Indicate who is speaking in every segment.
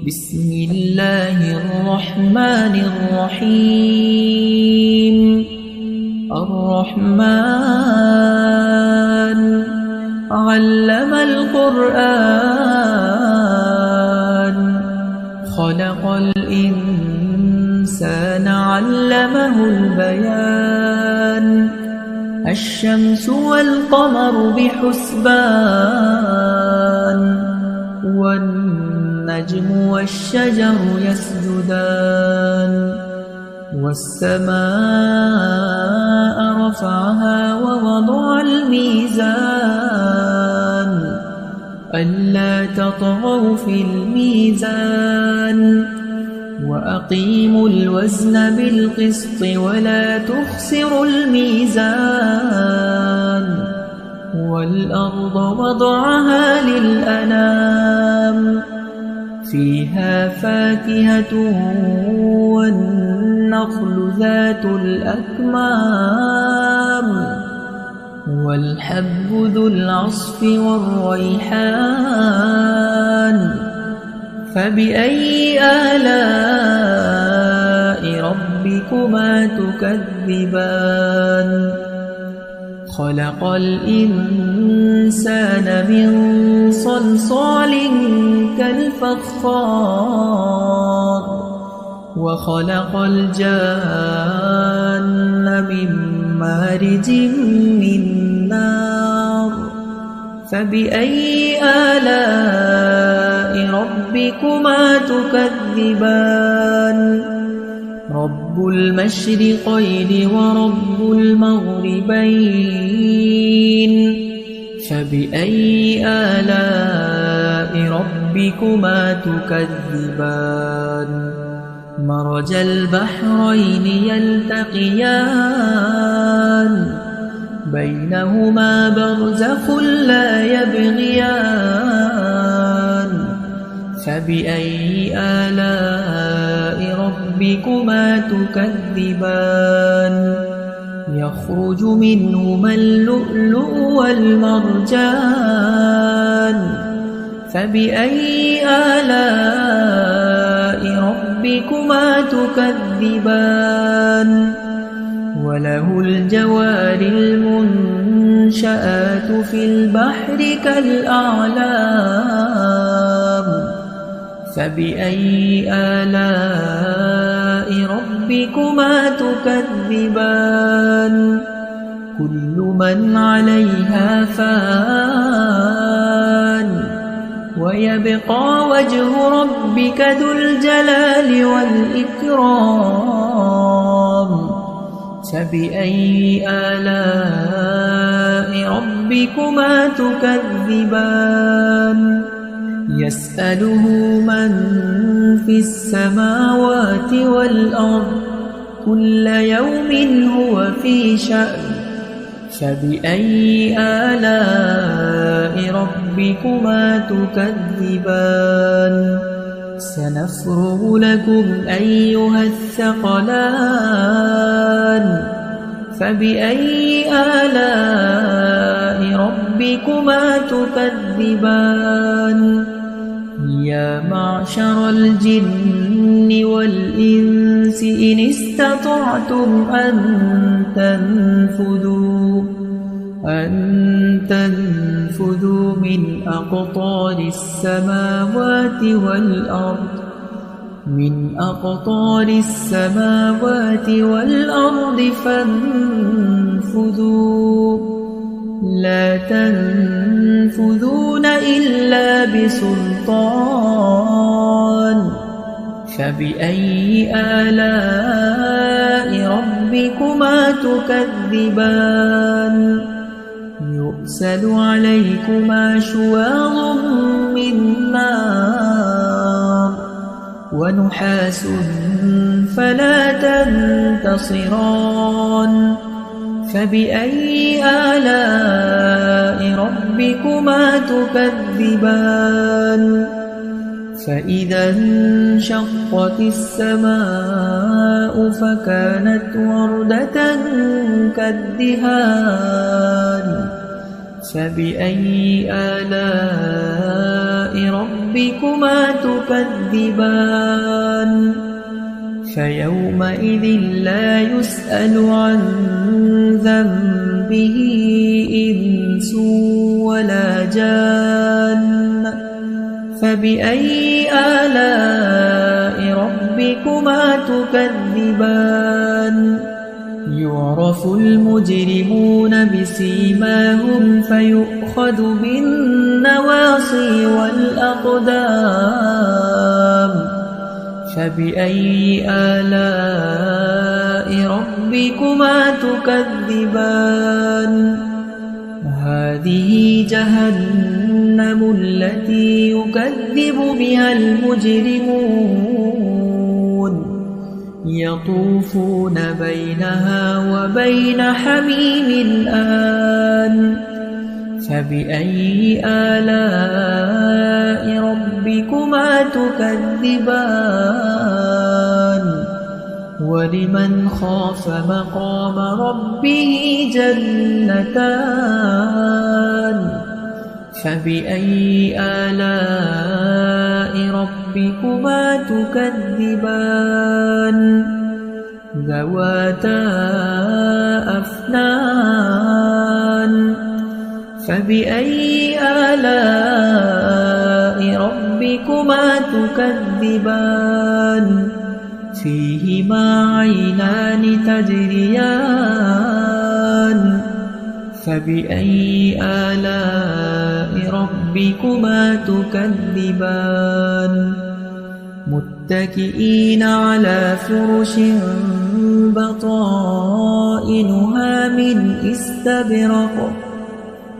Speaker 1: بسم الله الرحمن الرحيم. الرحمن علم القرآن، خلق الإنسان علمه البيان. الشمس والقمر بحسبان، والنجم والشجر يسجدان. والسماء رفعها ووضع الميزان، ألا تطغوا في الميزان. وأقيموا الوزن بالقسط ولا تخسروا الميزان. والأرض وضعها للأنام، فيها فاكهة والنخل ذات الأكمام، والحب ذو العصف والريحان. فبأي آلاء ربكما تكذبان؟ خلق الإنسان من صلصال كالفخار، وخلق الجان من مارج من نار. فبأي آلاء ربكما تكذبان؟ رب المشرقين ورب المغربين. فبأي آلاء ربكما تكذبان؟ مرج البحرين يلتقيان، بينهما برزخ لا يبغيان. فبأي آلاء ربكما تكذبان؟ يخرج منهما اللؤلؤ والمرجان. فبأي آلاء ربكما تكذبان؟ وله الجوار المنشآت في البحر كالأعلام. فبأي آلاء ربكما تكذبان؟ كل من عليها فان، ويبقى وجه ربك ذو الجلال والإكرام. فبأي آلاء ربكما تكذبان؟ يسأله من في السماوات والأرض، كل يوم هو في شأن. فبأي آلاء ربكما تكذبان؟ سنفرغ لكم أيها الثقلان. فبأي آلاء ربكما تكذبان؟ يا معشر الجن والإنس إن استطعتم أن تنفذوا من أقطار السماوات والأرض فانفذوا، لا تنفذون إلا بسلطان. فبأي آلاء ربكما تكذبان؟ يرسل عليكما شواظ من نار، ونحاس فلا تنتصران. فبأي آلاء ربكما تكذبان؟ فإذا انشقت السماء فكانت وردة كالدهان. فبأي آلاء ربكما ربكما تكذبان فيومئذ لا يسأل عن ذنبه إنس ولا جان فبأي آلاء ربكما تكذبان يعرف المجرمون بسيماهم فيؤخذ بالنواصي والأقدام فبأي آلاء ربكما تكذبان هذه جهنم التي يكذب بها المجرمون يطوفون بينها وبين حميم آن فبأي آلاء ربكما تكذبان ولمن خاف مقام ربه جنتان فبأي آلاء ربكما تكذبان ذواتا أفنان فبأي آلاء ربكما تكذبان فيهما عينان تجريان فبأي آلاء ربكما تكذبان متكئين على فرش بطائنها من استبرق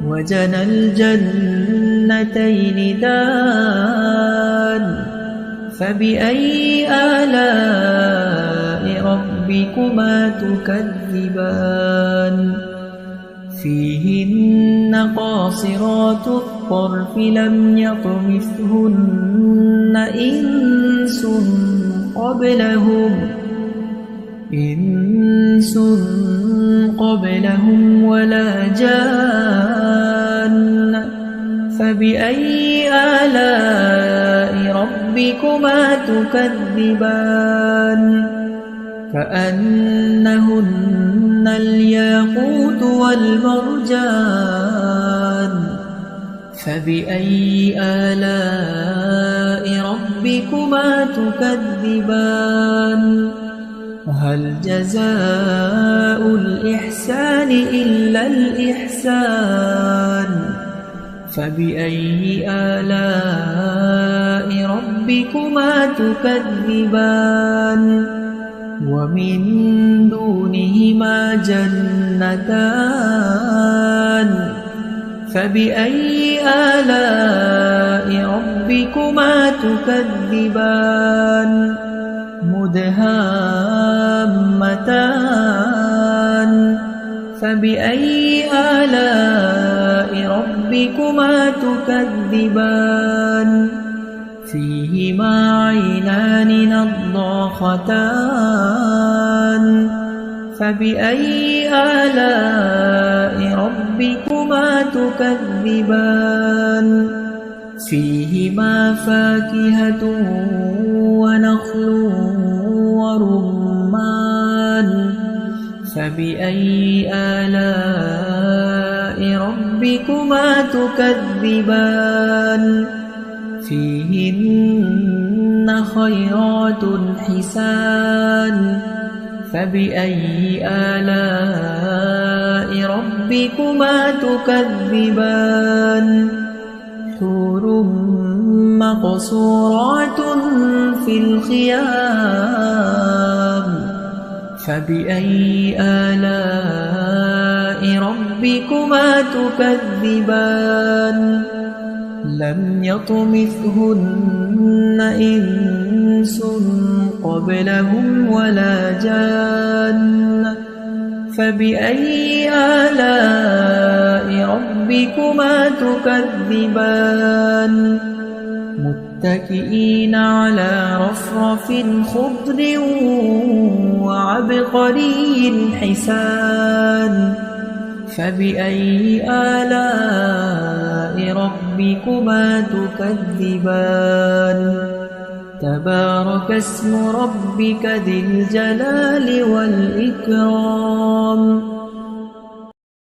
Speaker 1: وجنى الجنتين دان فبأي آلاء ربكما تكذبان فيهن قاصرات الطرف لم يطمثهن إنس قبلهم ولا جان فبأي آلاء ربكما تكذبان كأنهن الياقوت والمرجان فبأي آلاء ربكما تكذبان هل جزاء الإحسان إلا الإحسان فبأي آلاء ربكما تكذبان ومن دونهما جنتان فبأي آلاء ربكما تكذبان مدهامتان فبأي آلاء ربكما تكذبان فيهما عينان نضاختان فبأي آلاء ربكما تكذبان فيهما فاكهة ونخل ورمان فبأي آلاء ربكما تكذبان فيهن خيرات حسان فبأي آلاء ربكما تكذبان حور مقصورات في الخيام فبأي آلاء ربكما تكذبان لم يطمثهن إنس قبلهم ولا جان فبأي آلاء ربكما تكذبان متكئين على رفرف خضر وعبقري حسان فبأي آلاء ربكما تكذبان تبارك اسم ربك ذي الجلال والإكرام